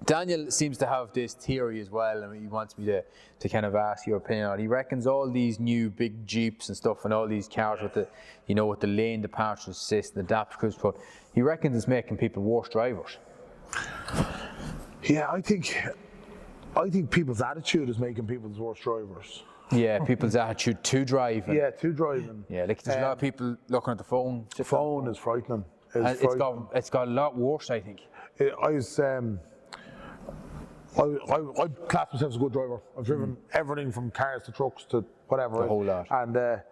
Daniel seems to have this theory as well, and he wants me to kind of ask your opinion on it. He reckons all these new big Jeeps and stuff, and all these cars with the, with the lane departure assist and adaptive cruise control, he reckons it's making people worse drivers. Yeah, I think people's attitude is making people worse drivers. Yeah, people's attitude to driving. Yeah, to driving. Yeah, like there's a lot of people looking at the phone. The phone is frightening. It's got a lot worse, I think. I class myself as a good driver. I've driven everything from cars to trucks to whatever. The whole lot. And I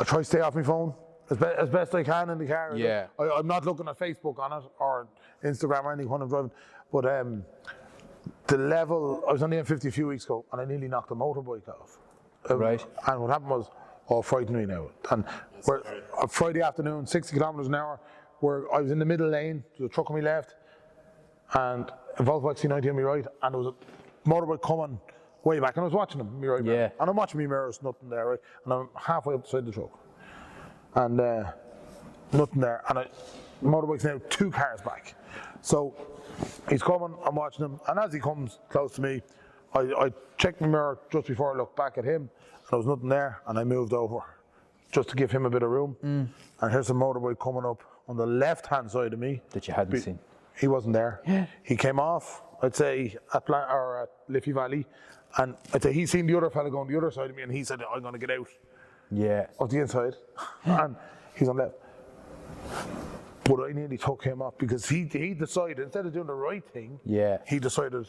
try to stay off my phone as best I can in the car. Yeah. I'm not looking at Facebook on it or Instagram or anything when I'm driving. But the level, I was on the M50 a few weeks ago and I nearly knocked a motorbike off. Right. And what happened was, frightened me now. And Friday afternoon, 60 kilometers an hour, where I was in the middle lane, there was a truck on my left, and a Volvo XC90 on my right, and there was a motorbike coming way back, and I was watching him, my right mirror. And I'm watching my mirrors, nothing there, right? And I'm halfway up the side of the truck, and nothing there, and the motorbike's now 2 cars back. So he's coming, I'm watching him, and as he comes close to me, I checked my mirror just before I looked back at him, and there was nothing there, and I moved over just to give him a bit of room. And here's a motorbike coming up on the left-hand side of me. That you hadn't seen. He wasn't there. Yeah. He came off, I'd say, at Liffey Valley, and I'd say he's seen the other fella going the other side of me, and he said, I'm going to get out of the inside, and he's on left. But I nearly took him off because he decided, instead of doing the right thing, he decided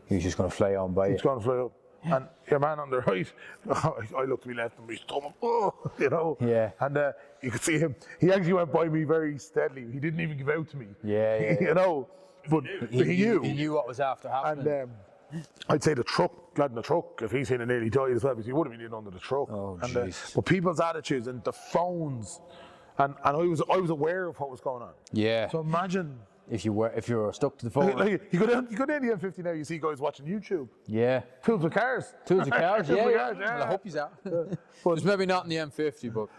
he was just going to fly on by. He's going to fly up. And your man on the right, I looked to my left and my stomach, Yeah. And you could see him. He actually went by me very steadily. He didn't even give out to me. Yeah. But he knew. He knew what was after happening. And I'd say the lad in the truck, if he's seen it nearly died as well, because he would have been in under the truck. Oh, jeez. But people's attitudes and the phones, and I was aware of what was going on. Yeah. So imagine. If you were stuck to the phone. You go down the M50 now, you see guys watching YouTube. Yeah. ToolzWithCarz. ToolzWithCarz, yeah. Well, I hope he's out. There's maybe not in the M50, but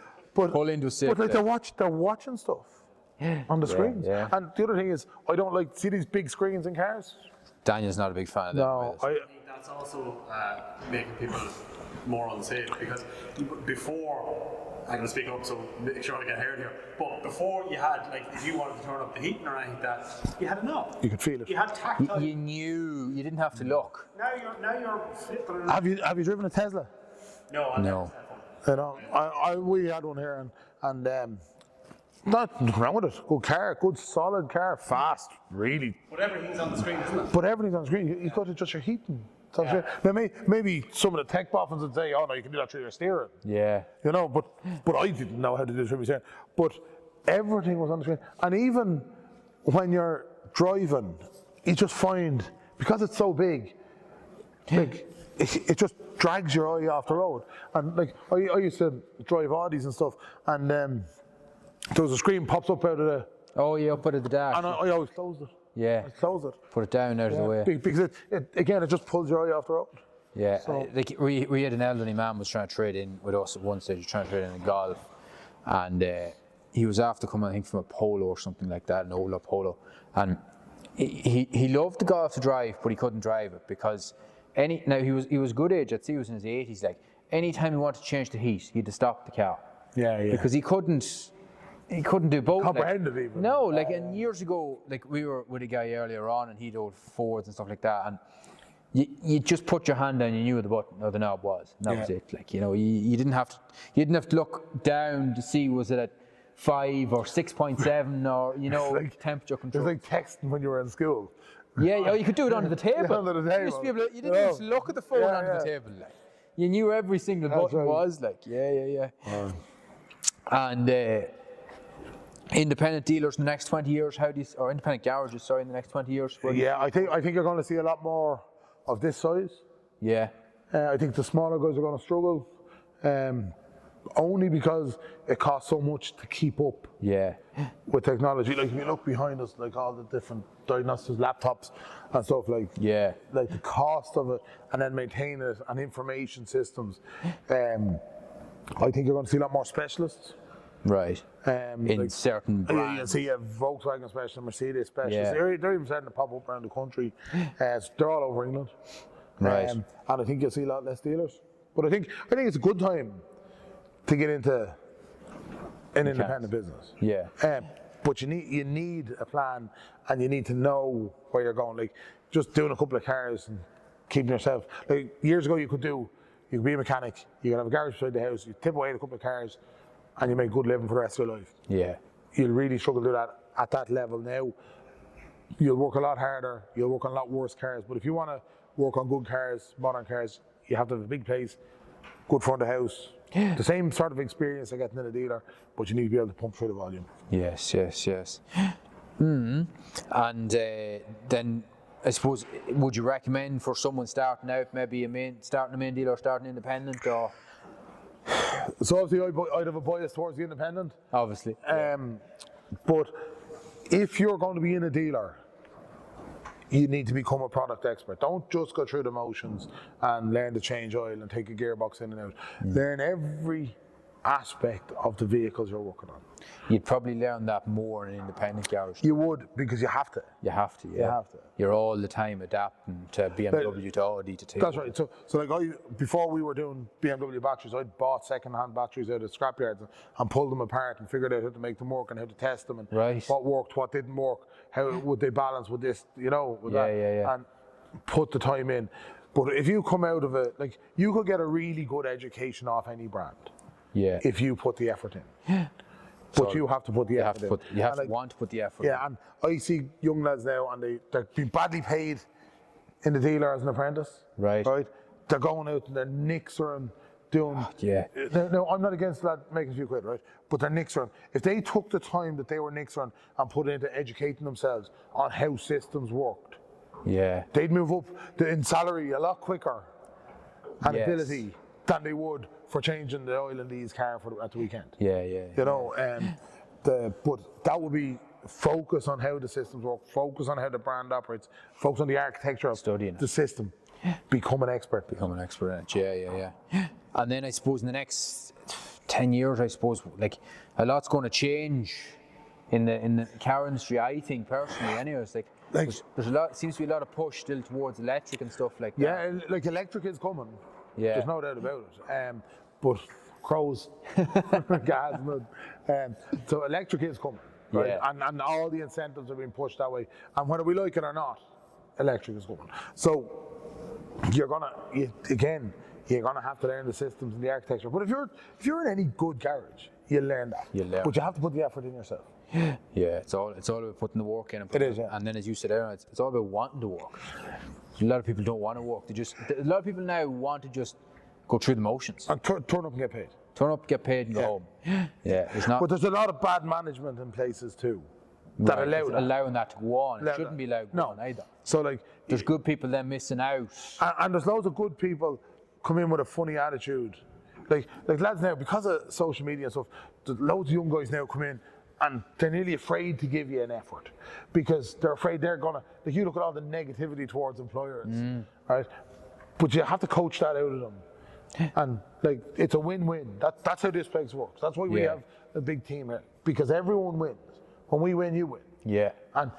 pull into a safe. But they're watching stuff on the screens. Yeah. And the other thing is, I don't see these big screens in cars. Daniel's not a big fan of that. No, I think that's also making people more unsafe, because before, I'm going to speak up so make sure I get heard here, but before you had, if you wanted to turn up the heating or anything like that, you had enough. You could feel it. You had tactile. You knew, you didn't have to look. Now you're flipping around. Have you driven a Tesla? No. We had one here, and nothing wrong with it. Good car, good solid car, fast, really. But everything's on the screen, isn't it? But everything's on the screen. You could adjust your heating. Now, maybe some of the tech boffins would say, "Oh no, you can do that through your steering." Yeah. But I didn't know how to do it through my steering. But everything was on the screen, and even when you're driving, you just find, because it's so big, it just drags your eye off the road. And I used to drive Audis and stuff, and there was a screen pops up out of the. Oh yeah, up out of the dash. And I always closed it. Yeah. I closed it. Put it down out of the way. Because it just pulls your eye off the road. Yeah. So. We had an elderly man was trying to trade in with us at one stage. He was trying to trade in a Golf, and he was after coming, I think, from a Polo or something like that, an older Polo, and he loved the Golf to drive, but he couldn't drive it because he was good age. I'd say he was in his 80s. Anytime he wanted to change the heat, he had to stop the car. Yeah. Because he couldn't do both. Comprehend it even. No, and years ago, we were with a guy earlier on, and he'd old Fords and stuff like that, and you just put your hand down, you knew where the button or the knob was, and that was it. You didn't have to look down to see was it at 5 or 6.7 or temperature control. It's like texting when you were in school. Yeah, you could do it under the table. Under the table. You used to be able to, you didn't even have to look at the phone under the table. You knew every single button was Yeah. And independent dealers in the next 20 years, or independent garages, in the next 20 years? I think you're going to see a lot more of this size. Yeah. I think the smaller guys are going to struggle, only because it costs so much to keep up. Yeah. With technology, if you look behind us, all the different diagnostics, laptops and stuff Yeah. The cost of it, and then maintaining it, and information systems. I think you're going to see a lot more specialists. Right. in certain brands. You see a Volkswagen special, Mercedes special. Yeah. They're even starting to pop up around the country. They're all over England. Right. And I think you'll see a lot less dealers. But I think it's a good time to get into an independent business. Yeah. But you need a plan, and you need to know where you're going. Like just doing a couple of cars and keeping yourself. Like years ago, you could be a mechanic. You could have a garage beside the house. You tip away a couple of cars, and you make a good living for the rest of your life. Yeah. You'll really struggle to do that at that level now. You'll work a lot harder. You'll work on a lot worse cars. But if you want to work on good cars, modern cars, you have to have a big place, good front of house. The same sort of experience of getting in a dealer, but you need to be able to pump through the volume. Yes. And then I suppose, would you recommend for someone starting out, maybe starting a main dealer or starting independent, or? So obviously I'd have a bias towards the independent. Obviously. But if you're going to be in a dealer, you need to become a product expert. Don't just go through the motions and learn to change oil and take a gearbox in and out. Learn every aspect of the vehicles you're working on. You'd probably learn that more in an independent garage. You would, because you have to. You have to, yeah. You have to. You're all the time adapting to BMW, to Audi, to T. That's right. So like before we were doing BMW batteries, I bought second-hand batteries out of scrapyards and pulled them apart and figured out how to make them work and how to test them and what worked, what didn't work, how would they balance with this, with that, and put the time in. But if you come out of it, like you could get a really good education off any brand. Yeah. If you put the effort in. Yeah. But you have to put the effort in. You have to want to put the effort in. Yeah, and I see young lads now, and they're being badly paid in the dealer as an apprentice. Right. They're going out and they're nixering, doing. No, I'm not against that making a few quid, right? But they're nixering. If they took the time that they were nixering and put it into educating themselves on how systems worked, they'd move up in salary a lot quicker and ability than they would for changing the oil in these cars at the weekend. But that would be focus on how the systems work, focus on how the brand operates, focus on the architecture of the system. Become an expert. Become an expert in it, yeah. And then I suppose in the next 10 years, I suppose, like a lot's going to change in the car industry, I think, personally, anyways. Like seems to be a lot of push still towards electric and stuff like that. Yeah, like electric is coming. Yeah. There's no doubt about it. But crows, gas, so electric is coming, right? And all the incentives are being pushed that way. And whether we like it or not, electric is coming. So you're gonna have to learn the systems and the architecture. But if you're in any good garage, you'll learn that. But you have to put the effort in yourself. Yeah, it's all about putting the work in. And then, as you said, Aaron, it's all about wanting to work. A lot of people don't want to work. A lot of people now want to just go through the motions. And turn up and get paid. Turn up, get paid, and go home. It's not. But there's a lot of bad management in places too that allowing that to go on. It shouldn't be allowed to go on either. So there's good people then missing out. And there's loads of good people come in with a funny attitude. Like lads now, because of social media and stuff, there's loads of young guys now come in and they're nearly afraid to give you an effort because they're afraid they're gonna, like you look at all the negativity towards employers, right? But you have to coach that out of them. And like it's a win-win. That's how this place works. That's why we have a big team here, because everyone wins. When we win, you win. Yeah. And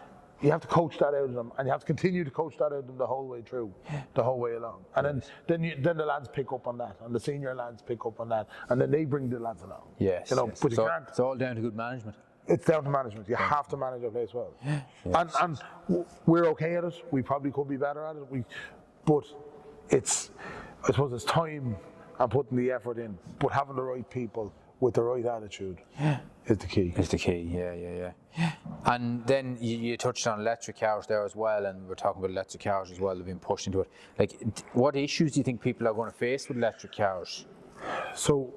you have to coach that out of them, and you have to continue to coach that out of them the whole way through, the whole way along. And then the lads pick up on that, and the senior lads pick up on that, and then they bring the lads along. Yes. But it's all down to good management. It's down to management. You have to manage a place well. Yes. And we're okay at it. We probably could be better at it. But I suppose it's time and putting the effort in, but having the right people with the right attitude is the key. Is the key, yeah. And then you touched on electric cars there as well, and we're talking about electric cars as well, they've been pushed into it. Like, what issues do you think people are going to face with electric cars? So,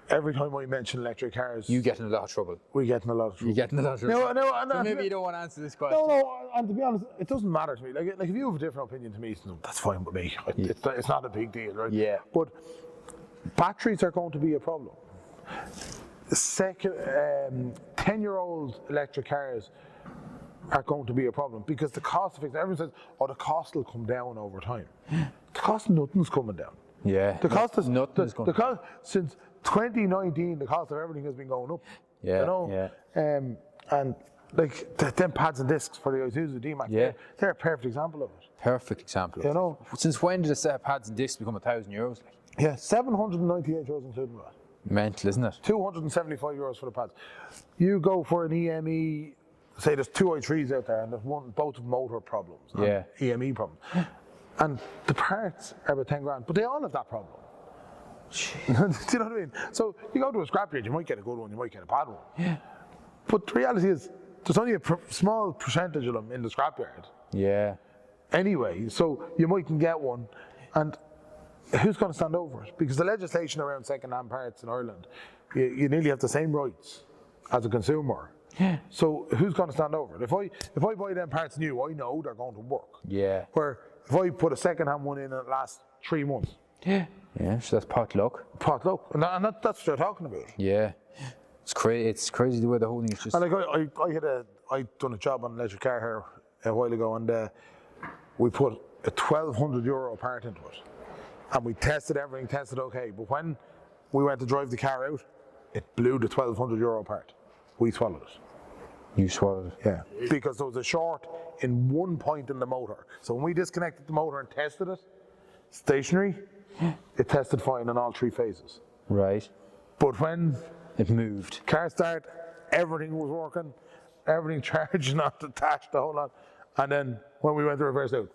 every time I mention electric cars, you get in a lot of trouble. We get in a lot of trouble. You get in a lot of trouble. No, so maybe you don't want to answer this question. No, and to be honest, it doesn't matter to me. Like if you have a different opinion to me, that's fine with me. It's not a big deal, right? Yeah. But batteries are going to be a problem. 10-year-old electric cars are going to be a problem because the cost of it, everyone says, the cost will come down over time. The cost of nothing's coming down. Yeah. The cost is nothing's going down. Since 2019, the cost of everything has been going up. Yeah, You know? And like them pads and discs for the Isuzu D-Max, Yeah. they're a perfect example of it. Perfect example. You know? Since when did a set of pads and discs become €1,000? Like, Yeah, €798 including that. mental, isn't it? €275 for the pads. You go for an EME, say there's two i3s out there and there's both motor problems and EME problems. And the parts are about 10 grand, but they all have that problem. Do you know what I mean? So you go to a scrapyard, you might get a good one, you might get a bad one. Yeah. But the reality is, there's only a small percentage of them in the scrapyard. Yeah. Anyway, so you mightn't get one, and who's going to stand over it? Because the legislation around second-hand parts in Ireland, you nearly have the same rights as a consumer. Yeah. So who's going to stand over it? If I buy them parts new, I know they're going to work. Yeah. Where if I put a second-hand one in and it lasts 3 months, Yeah. Yeah, so that's pot luck. pot luck, and that's what they're talking about. Yeah. It's crazy. It's crazy the way the whole thing is just. And like I done a job on an electric car here a while ago, and we put a €1,200 part into it, and we tested everything, tested okay. But when we went to drive the car out, it blew the €1,200 part. We swallowed it. You swallowed it. Yeah, because there was a short in one point in the motor. So when we disconnected the motor and tested it, stationary, it tested fine in all 3 phases. Right. But when It moved. car start, everything was working, everything charged, not attached, the whole lot. And then when we went to reverse out,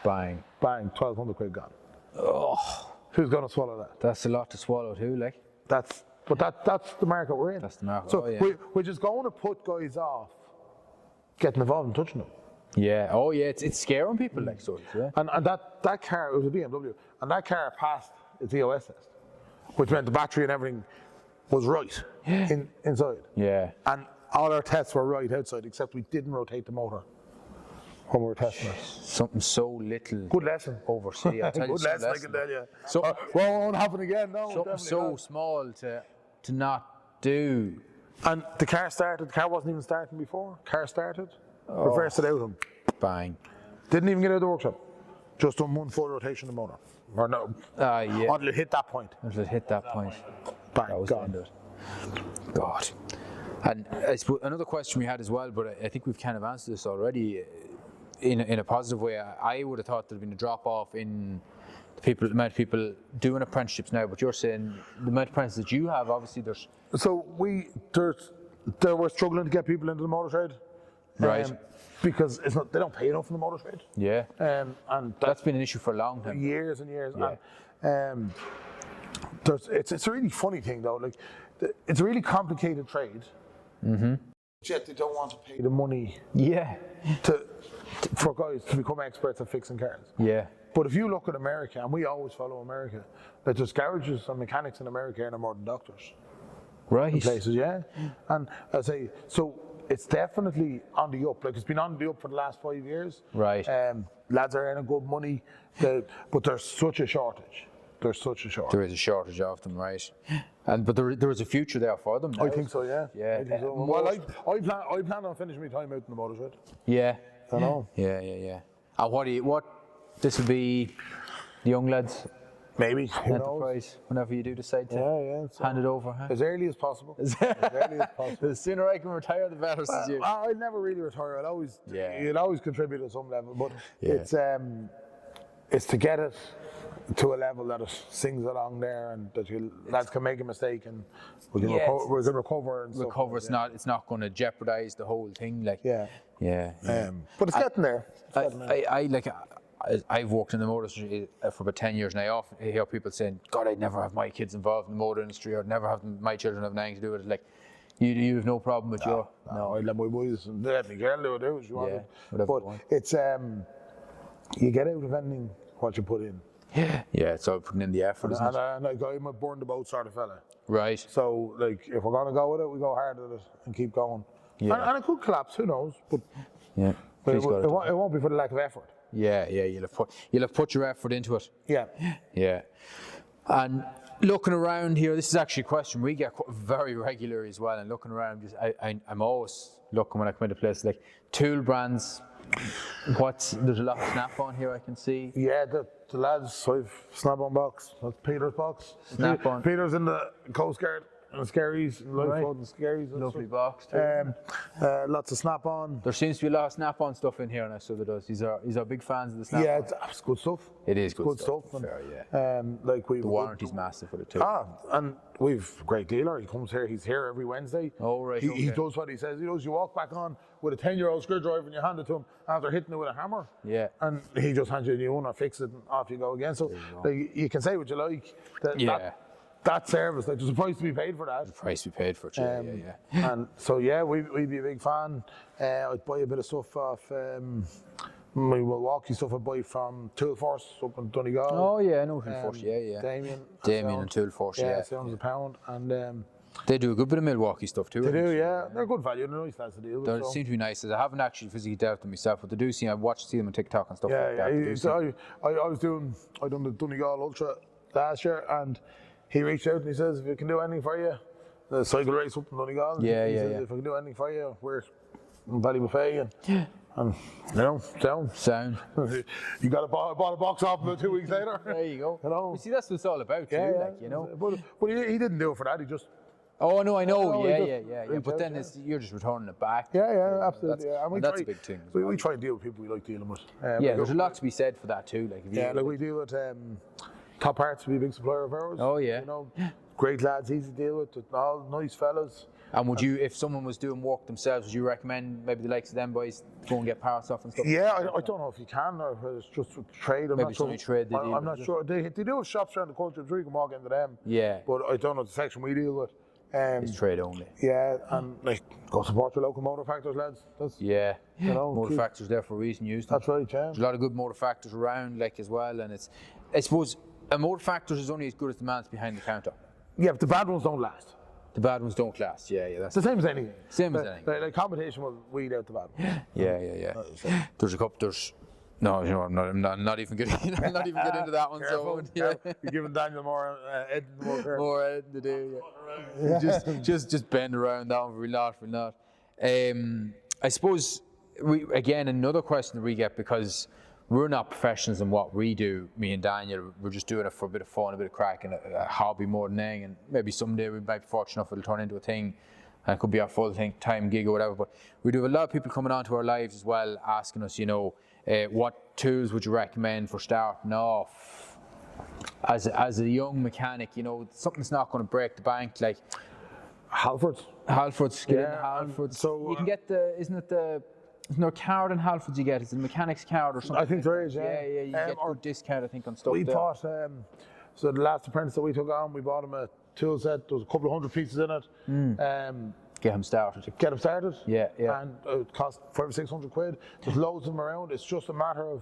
Bang. bang, 1,200 quid gone. Oh, Who's going to swallow that? that's a lot to swallow too, like. That's the market we're in. That's the market. So Oh, yeah. we're just going to put guys off getting involved and touching them. Yeah. Oh, yeah. It's scaring people, like so. Yeah. And that car, it was a BMW, and that car passed its EOS test, which meant the battery and everything was right inside. Yeah. And all our tests were right outside, except we didn't rotate the motor when we were testing it. Something so little. Good lesson. Over city. I'll tell you Good some lesson, I can tell you. So- won't happen again, no. Something definitely so not. small to not do. And the car started, the car wasn't even starting before. Car started, reversed it out and Bang. didn't even get out of the workshop. Just done one full rotation of the motor. Or no, Yeah. until it hit that point. Until it hit that point. Bang, That was the gone. end of it. God. And I suppose another question we had as well, but I think we've kind of answered this already in a positive way. I would have thought there'd been a drop off in the amount of people doing apprenticeships now, but you're saying the amount of apprentices that you have, obviously there's. So they were struggling to get people into the motor trade. Right. Because they don't pay enough in the motor trade. Yeah. And That's been an issue for a long time. years and years. Yeah. And, it's a really funny thing though. Like it's a really complicated trade. Mm-hmm. Yet they don't want to pay the money Yeah. for guys to become experts at fixing cars. Yeah. But if you look at America, and we always follow America, that there's garages and mechanics in America earning more than doctors. Right. Places, yeah. And I say, so it's definitely on the up. Like it's been on the up for the last 5 years. Right. Lads are earning good money, but there's such a shortage. There is a shortage of them, right? But there is a future there for them now. I think so, yeah. Yeah. I think so. Well, I plan on finishing my time out in the motor trade. Yeah. I know. Yeah. And this will be the young lads Maybe. Who knows? enterprise whenever you do decide to Yeah. So hand it over, huh? as early as possible. As early as possible. The sooner I can retire, the better, says you. I'll never really retire. You'll always contribute at some level, but Yeah. it's to get it to a level that it sings along there, and that lads can make a mistake and we can recover and stuff. Recover. It's not going to jeopardize the whole thing. Like. Yeah. Yeah. But it's getting there. I've worked in the motor industry for about 10 years now. I often hear people saying, God, I'd never have my kids involved in the motor industry, or never have my children have anything to do with it. Like, you have no problem with your. No, I'd let my boys and let me girl do it if you want Yeah, it. whatever But you want. it's, you get out of anything what you put in. Yeah, it's all putting in the effort, isn't it? And I'm a burn the boat sort of fella. Right. So, like, if we're going to go with it, we go hard at it and keep going. Yeah. And it could collapse, who knows? But Yeah. it won't be for the lack of effort. Yeah. You'll have put your effort into it. Yeah. Yeah. And looking around here, this is actually a question we get very regularly as well. And looking around, I'm always looking when I come into places like tool brands. There's a lot of Snap-on here, I can see. Yeah, the lads, Snap-on box. That's Peter's box. Snap-on. Peter's in the Coast Guard. and scaries, and light Right. float and scaries. And Lovely stuff. box too. Lots of snap-on. There seems to be a lot of snap-on stuff in here, and I saw there does. These are big fans of the snap-on. Yeah, it's good stuff. It is good stuff. stuff. And, Fair, yeah. like we've The warranty's massive with it too. and we've a great dealer. He comes here. He's here every Wednesday. Oh, right, He okay. does what he says. He does. You walk back on with a 10-year-old screwdriver and you hand it to him after hitting it with a hammer. Yeah. And he just hands you a new one or fix it and off you go again. So like, you can say what you like. That service, like there's a price to be paid for that. The price we paid for it. Yeah. And so yeah, we'd be a big fan. I'd buy a bit of stuff off. My Milwaukee stuff I buy from ToolForce up in Donegal. Oh yeah, I know Toolforce. Yeah. Damien and Toolforce. Yeah. £7 a pound, and They do a good bit of Milwaukee stuff too. they do. Yeah, they're good value. They're nice lads to deal with. They so. seem to be nice. I haven't actually physically dealt with them myself, but they do seem. I've see them on TikTok and stuff like that. They do seem- I done the Donegal Ultra last year, and he reached out and he says, if we can do anything for you, the cycle race up in Donegal. Yeah, he yeah, says, yeah. If I can do anything for you, we're in Ballybuffet, and down. Sound. You got bought a box off about 2 weeks later. There you go. You know? You see, that's what it's all about too. Like, you know. But he didn't do it for that. He just. Oh no, I know. he Yeah. just But reached then out, you're just returning it back. Yeah, absolutely. That's, And and that's a big thing. as well. We try and deal with people we like dealing with. Yeah, there's a lot to be said for that too. Like, if you, Yeah, like we deal with Top Parts, we a big supplier of ours. Oh, yeah. You know, great lads, easy to deal with, all nice fellas. And would you, if someone was doing work themselves, would you recommend maybe the likes of them boys go and get parts off and stuff? Yeah, I don't know if you can or if it's just with trade. I'm Maybe not sure. somebody trade they deal I'm with, not sure. They do have shops around the country, I'm sure you can walk into them. Yeah. But I don't know the section we deal with. It's trade only. Yeah, and like go support your local motor factors, lads. That's, Yeah. You know, motor factors there for a reason. Use them. that's right, yeah. There's a lot of good motor factors around, like as well, and it's. I suppose a motor factors is only as good as the man's behind the counter. Yeah, but the bad ones don't last. The bad ones don't last. Yeah, that's It's the same as anything. Same as anything. Like competition will weed out the bad ones. Yeah. There's a couple. There's no, you know, I'm not even getting. I'm not even getting into that one. Careful, So yeah. careful. You're giving Daniel more More editing to do. Yeah. just bend around that one. We're not. I suppose again another question that we get, because we're not professionals in what we do. Me and Daniel, we're just doing it for a bit of fun, a bit of crack, and a hobby more than anything. And maybe someday we might be fortunate enough it'll turn into a thing, and it could be our time gig or whatever. But we do have a lot of people coming onto our lives as well, asking us, what tools would you recommend for starting off as a young mechanic? Something that's not going to break the bank, like Halfords. Halfords. Get into Yeah, Halfords. so, you can get isn't there a card in Halfords you get? Is it a mechanic's card or something? I think there is, yeah. Yeah, you get or good discount, I think, on stuff we there. bought, so the last apprentice that we took on, we bought him a tool set. There was a couple of hundred pieces in it. Get him started. Get him started. Yeah. And it cost 500 or 600 quid. There's loads of them around. It's just a matter of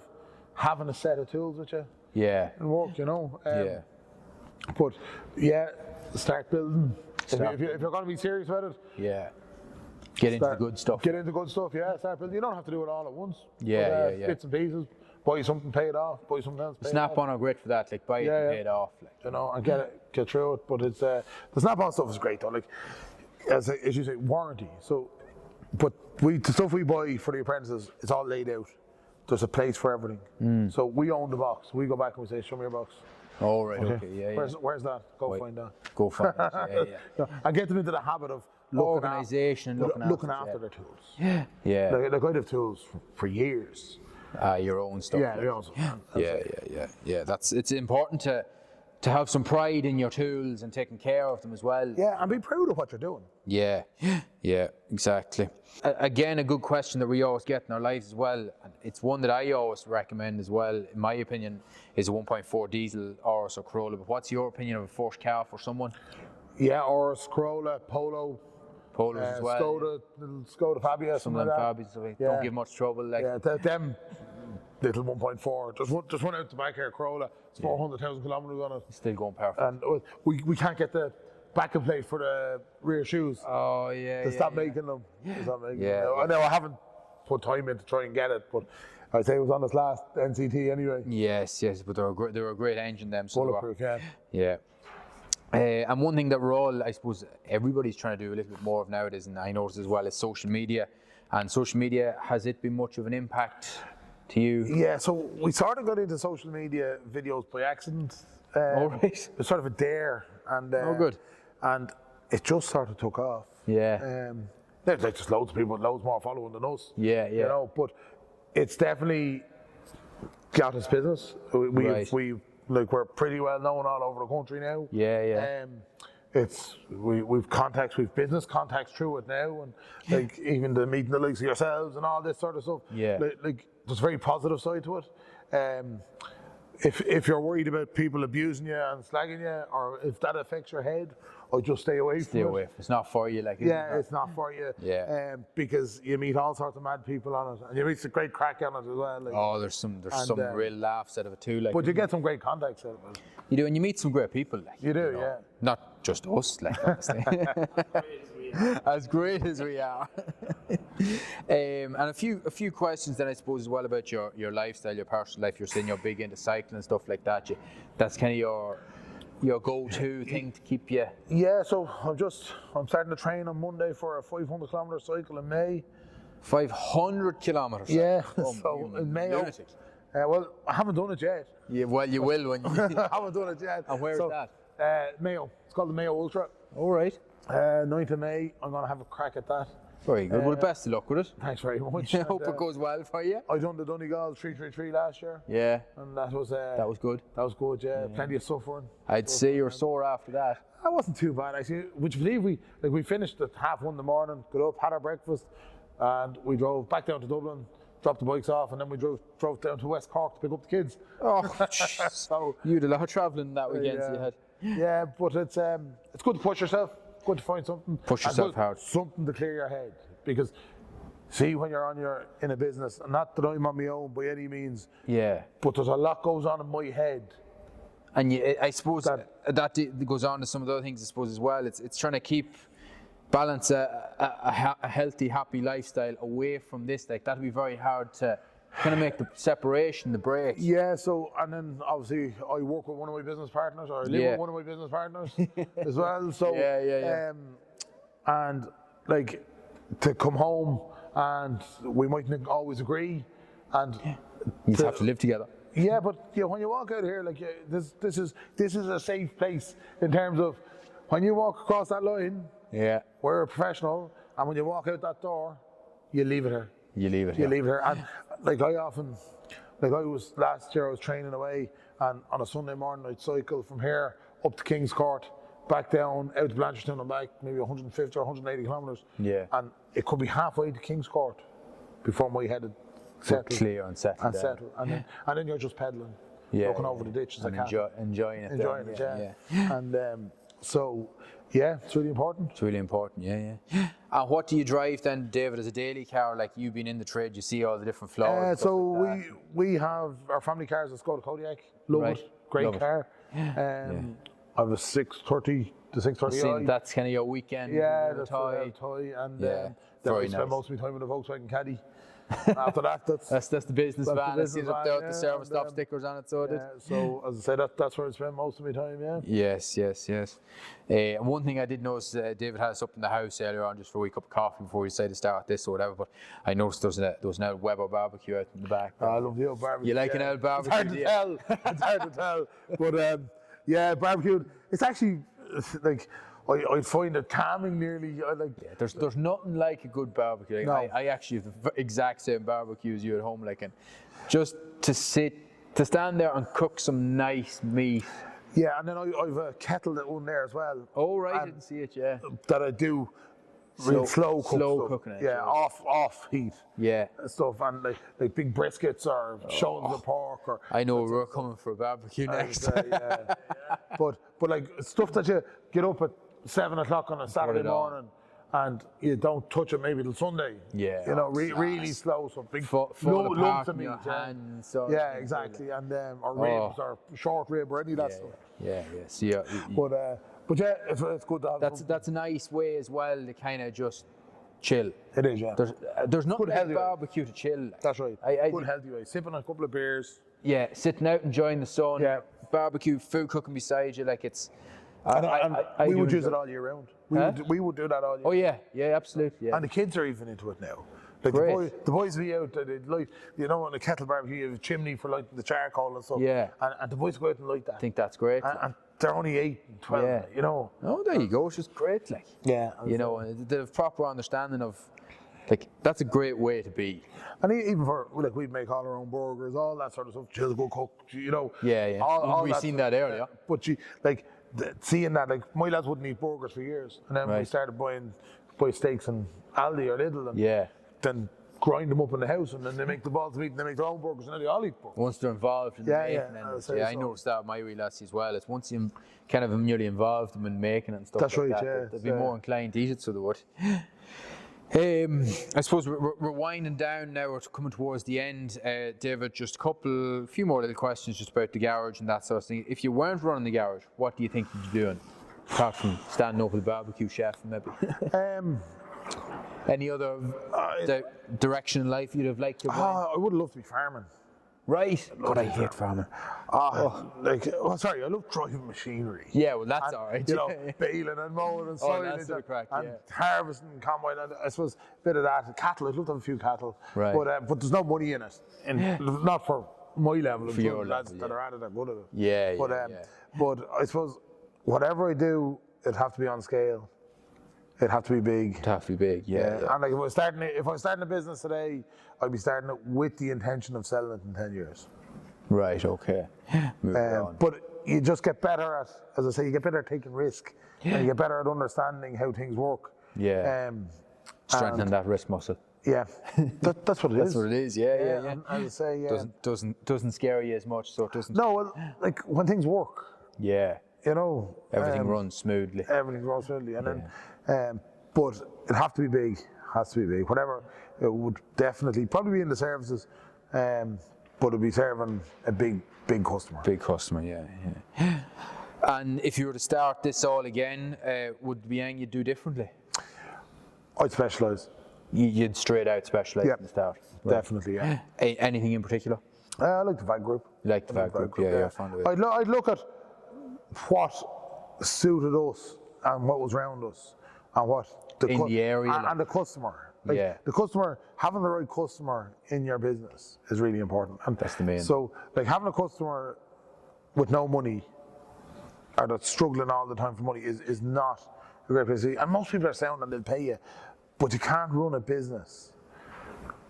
having a set of tools with you Yeah. and work, Yeah. But yeah, start building. If you're going to be serious about it, Yeah. Get into the good stuff. Get into good stuff, yeah. Start building. You don't have to do it all at once. Yeah, But, yeah. Bits and pieces. Buy something, pay it off. Buy something else, pay it off. Snap-on are great for that. Like, buy it and pay it off. Like. And get through it. But it's the snap-on stuff is great though. Like as you say, warranty. So, but the stuff we buy for the apprentices, it's all laid out. There's a place for everything. So we own the box. We go back and we say, show me your box. Oh, right, okay, yeah. Where's that? Go find that. Go find it, yeah. And get them into the habit of Organisation and looking after their tools. Yeah. Like I'd have tools for years. Your own stuff. Yeah, like. your own stuff. Yeah. It's important to have some pride in your tools and taking care of them as well. Yeah, and be proud of what you're doing. Yeah, exactly. Again, a good question that we always get in our lives as well, and it's one that I always recommend as well, in my opinion, is a 1.4 diesel Urus or Corolla. But what's your opinion of a first car for someone? Yeah, Urus, Corolla, Polo. Polos as well. Skoda, little Skoda Fabia, Some something of like them that. Fabies, don't give much trouble. Like. Yeah, them little 1.4. Just run out the back here, Corolla. It's 400,000 kilometres on it. Still going perfect. And we can't get the backing plate for the rear shoes. Oh, yeah. To stop making them. To stop making Yeah, them. yeah. I know I haven't put time in to try and get it, but I'd say it was on this last NCT anyway. Yes, but they're a great engine, them. So Bulletproof, yeah. Yeah. And one thing that we're all, I suppose, everybody's trying to do a little bit more of nowadays, and I notice as well, is social media. And social media, has it been much of an impact to you? Yeah, so we sort of got into social media videos by accident. All right. It was sort of a dare. And, Oh, good. And it just sort of took off. Yeah. There's like just loads of people, loads more following than us. Yeah, You know, but it's definitely got us business. We're pretty well known all over the country now. Yeah. We've contacts, we've business contacts through it now, and like even the meeting the likes of yourselves and all this sort of stuff. Yeah. Like there's a very positive side to it. If you're worried about people abusing you and slagging you, or if that affects your head, I'd just stay away from it. It's not for you, like. It's not for you. Yeah. Because you meet all sorts of mad people on it, and you meet some great crack on it as well. Like. There's some real laughs out of it too, like. But you get some great contacts out of it. You do, and you meet some great people, like. You do, yeah. Not just us, like, obviously. As great as we are. And a few questions then, I suppose, as well about your lifestyle, your personal life. You're saying you're big into cycling and stuff like that. That's kind of your go-to thing to keep you. Yeah, so I'm starting to train on Monday for a 500 kilometre cycle in May. 500 kilometres. Yeah, so in May. Lunatic. Well, I haven't done it yet. Yeah, well, you will when you. I haven't done it yet. And where's that? Mayo. It's called the Mayo Ultra. All right. 9th of May. I'm going to have a crack at that. Very good. Well, best of luck with it. Thanks very much. I hope it goes well for you. I done the Donegal 333 last year. Yeah. And that was good. That was good. Yeah. Plenty of suffering. I'd say you're sore after that. That wasn't too bad actually. Would you believe we finished at 1:30 in the morning, got up, had our breakfast, and we drove back down to Dublin, dropped the bikes off, and then we drove down to West Cork to pick up the kids. Oh, so you had a lot of travelling that weekend. So you had. Yeah, but it's good to push yourself. Good to find something. Push yourself hard. Something to clear your head, because see, when you're in a business, and not that I'm on my own by any means. Yeah. But there's a lot goes on in my head. And I suppose that goes on to some of the other things, I suppose, as well. It's trying to balance a healthy, happy lifestyle away from this. Like, that'd be very hard to kind of make the separation, the break. Yeah, so, and then obviously I work with one of my business partners, or I live with one of my business partners as well. So, and like, to come home and we mightn't always agree, and you have to live together. Yeah, but when you walk out here, like this is a safe place in terms of when you walk across that line. Yeah, we're a professional, and when you walk out that door, you leave it here. You leave it here, and like last year I was training away, and on a Sunday morning I'd cycle from here up to King's Court, back down out to Blanchardstown and back, maybe 150 or 180 kilometres. Yeah, and it could be halfway to King's Court before my head had settled. Clear and settled. And then you're just pedaling, looking over the ditches and enjoying it. And so. Yeah, it's really important. It's really important, yeah. And what do you drive then, David, as a daily car? Like, you've been in the trade, you see all the different floors. We have our family cars, a Skoda Kodiaq. Love it. Great car. I have a 630 to 630i. That's kind of your weekend. Yeah, that's a toy. And then I spend most of my time in a Volkswagen Caddy. After that's the business van. I see it up there with the service stop stickers on it. So as I said, that's where I spend most of my time. Yeah. Yes. And one thing I did notice, David had us up in the house earlier on just for a wee cup of coffee before we decided to start this or whatever. But I noticed there was an old Weber barbecue out in the back. I love the old barbecue. You like an old barbecue? It's hard to tell. But barbecue. It's actually like. I find it calming nearly. There's nothing like a good barbecue. No. I actually have the exact same barbecue as you at home, and just to stand there and cook some nice meat. Yeah, and then I've a kettle that one there as well. Oh right, I didn't see it. Yeah. That I do. Slow cooking it. Yeah, off heat. Yeah. Stuff, and like big briskets or shoulders of pork or. I know we're coming for a barbecue next. But like stuff that you get up at 7 o'clock on a Saturday morning, and you don't touch it maybe till Sunday. Yeah. Really slow, so big lumps of meat. Yeah, exactly, and or ribs or short rib or any of that stuff. Yeah. So but yeah, it's good to have. That's a nice way as well to kind of just chill. It is, yeah. There's nothing like barbecue to chill. That's right. Good healthy way. Sipping a couple of beers. Yeah, sitting out enjoying the sun. Yeah. Barbecue, food cooking beside you, like it's. We would use it all year round. We would do that all year. Oh yeah, absolutely. Yeah. And the kids are even into it now. Like the boys be out, they light, on a kettle barbecue, you have a chimney for lighting the charcoal and stuff. Yeah. And the boys go out and light that. I think that's great. And they're only 8 and 12, Yeah. you know. Oh, there you go. It's just great, like. Yeah. You know, and the proper understanding of, like, that's a great way to be. And even for, like, we'd make all our own burgers, all that sort of stuff. Jill's go cook, you know. Yeah. We've seen that earlier. But seeing that, like, my lads wouldn't eat burgers for years. And then we started buying steaks in Aldi or Lidl. And then grind them up in the house, and then they make the balls of meat, and they make their own burgers, and then they all eat burgers. Once they're involved in the making, I noticed that with my wee lads as well. It's once you're kind of nearly involved in making it and stuff they'd be more inclined to eat it, so they would. I suppose we're winding down now. We're coming towards the end, David. Just a few more little questions just about the garage and that sort of thing. If you weren't running the garage, what do you think you'd be doing? Apart from standing up with the barbecue chef, maybe. Any other direction in life you'd have liked to? I would love to be farming. Right. God, I hate farming. I love driving machinery. Yeah, well, that's all right. You know, baling and mowing and silage and harvesting and combine. And I suppose a bit of that. Cattle, I'd love to have a few cattle. Right. But there's no money in it. Not for my level. For your lads level, that are at it are good at it. Yeah. But I suppose whatever I do, it'd have to be on scale. It'd have to be big. It'd have to be big, yeah. And like if I was starting a business today, I'd be starting it with the intention of selling it in 10 years. Right, okay. But you just get better at, as I say, you get better at taking risk. And you get better at understanding how things work. Yeah. Strengthening that risk muscle. Yeah, that's what it is. That's what it is, yeah. And as I say, doesn't scare you as much, so it doesn't. No, well, like when things work. Yeah. You know. Everything runs smoothly. Everything runs smoothly, and then, but it has to be big. Has to be big. Whatever, it would definitely probably be in the services, but it'd be serving a big customer. Big customer, yeah. And if you were to start this all again, would there be anything you'd do differently? I'd specialise. You'd straight out specialise in the start? Right. Definitely, yeah. Anything in particular? I like the VAG group. You like the VAG group, yeah. Fond of it. I'd look at what suited us and what was around us and what the area and the customer. The customer, having the right customer in your business is really important. And that's the main. So, like having a customer with no money or that's struggling all the time for money is not a great place to be. And most people are sound and they'll pay you, but you can't run a business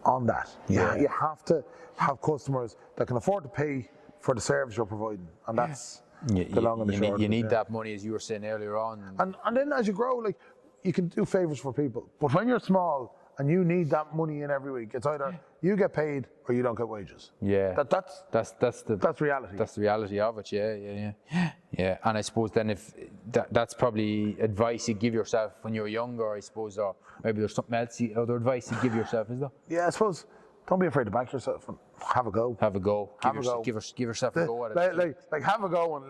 on that. You have to have customers that can afford to pay for the service you're providing, and that's the long and the short. You need that money, as you were saying earlier on. And then as you grow, like you can do favors for people, but when you're small and you need that money in every week, it's either you get paid or you don't get wages. Yeah, that's reality. That's the reality of it. Yeah. And I suppose then if that's probably advice you give yourself when you're younger, I suppose, or maybe there's something else, other advice you give yourself, is there? Yeah, I suppose. Don't be afraid to back yourself and have a go. Have a go. Give yourself a go at it. Like have a go and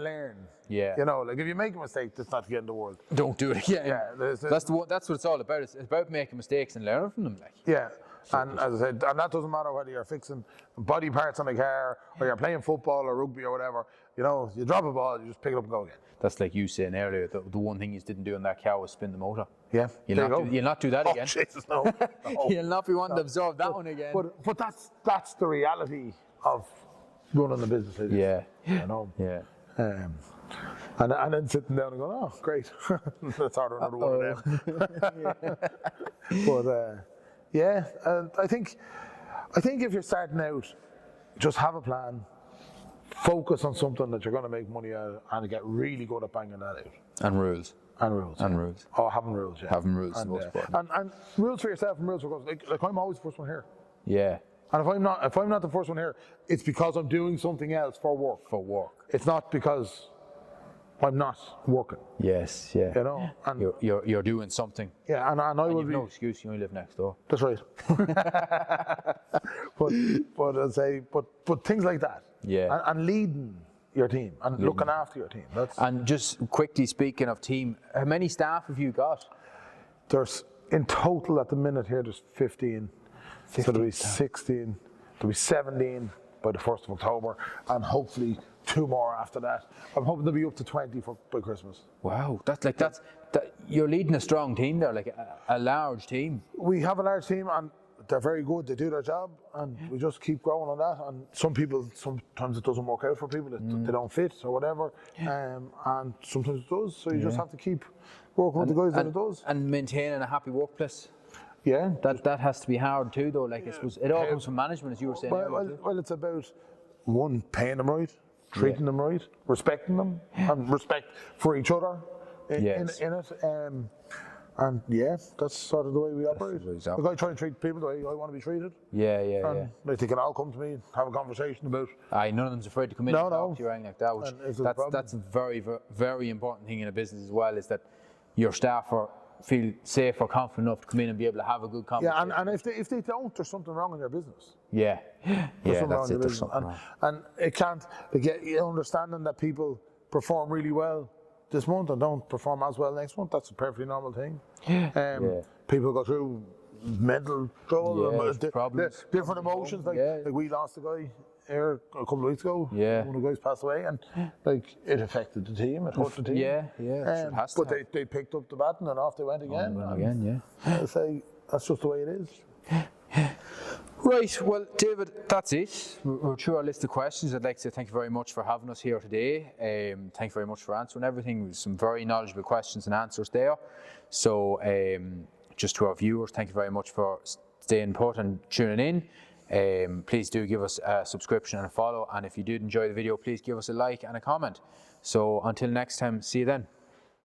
learn. Yeah. You know, like if you make a mistake, that's not the end of the world. Don't do it again. Yeah. That's what it's all about. It's about making mistakes and learning from them. Like. Yeah. And as I said, and that doesn't matter whether you're fixing body parts on a car or you're playing football or rugby or whatever. You know, you drop a ball, you just pick it up and go again. That's like you saying earlier, the one thing you didn't do in that car was spin the motor. Yeah. You'll not do that again. Jesus, no. You'll not be wanting to absorb that one again. But that's the reality of running the business. Yeah. You know? Yeah. And then sitting down and going, oh, great. Let's order another one of them. But I think if you're starting out, just have a plan. Focus on something that you're going to make money out of and get really good at banging that out. And rules. Oh, having rules, yeah. Having rules is the most important. And rules for yourself and rules for others. Like I'm always the first one here. Yeah. And if I'm not the first one here, it's because I'm doing something else for work. It's not because I'm not working. Yes, yeah. You know, and you're doing something. Yeah, and I will be. No excuse. You only live next door. That's right. but I'd say, but things like that. Yeah. And leading your team and looking after your team. And just quickly speaking of team, how many staff have you got? There's in total at the minute here. There's 15. So there'll be 16. There'll be 17 by the 1st of October, and hopefully 2 more after that. I'm hoping to be up to 20 by Christmas. Wow, you're leading a strong team there, like a large team. We have a large team, and they're very good. They do their job, and we just keep growing on that. And some people, sometimes it doesn't work out for people. They don't fit or whatever, and sometimes it does. So you just have to keep working with the guys that it does. And maintaining a happy workplace. Yeah. That has to be hard too, though. Like, I suppose it all comes from management, as you were saying. Well, it's about one, paying them right, treating them right, respecting them, and respect for each other in it. And yeah, that's sort of the way we operate. Like, I try and treat people the way I want to be treated. Yeah. Like, they can all come to me and have a conversation about. None of them's afraid to come in and talk to you or anything like that. Which that's a very, very important thing in a business as well, is that your staff feel safe or confident enough to come in and be able to have a good conversation. Yeah, and if they don't, there's something wrong in their business. Yeah, that's it. There's something wrong. And it can't. Understanding that people perform really well this month and don't perform as well next month, that's a perfectly normal thing. People go through mental trouble, problems, different emotions. Like we lost a guy here a couple of weeks ago. One of the guys passed away, and like it affected the team, it hurt the team. It has to. But they picked up the baton and off they went again. I say that's just the way it is. Right, well, David, that's it. We're through our list of questions. I'd like to say thank you very much for having us here today. Thank you very much for answering everything. Some very knowledgeable questions and answers there. So, just to our viewers, thank you very much for staying put and tuning in. Please do give us a subscription and a follow. And if you did enjoy the video, please give us a like and a comment. So, until next time, see you then.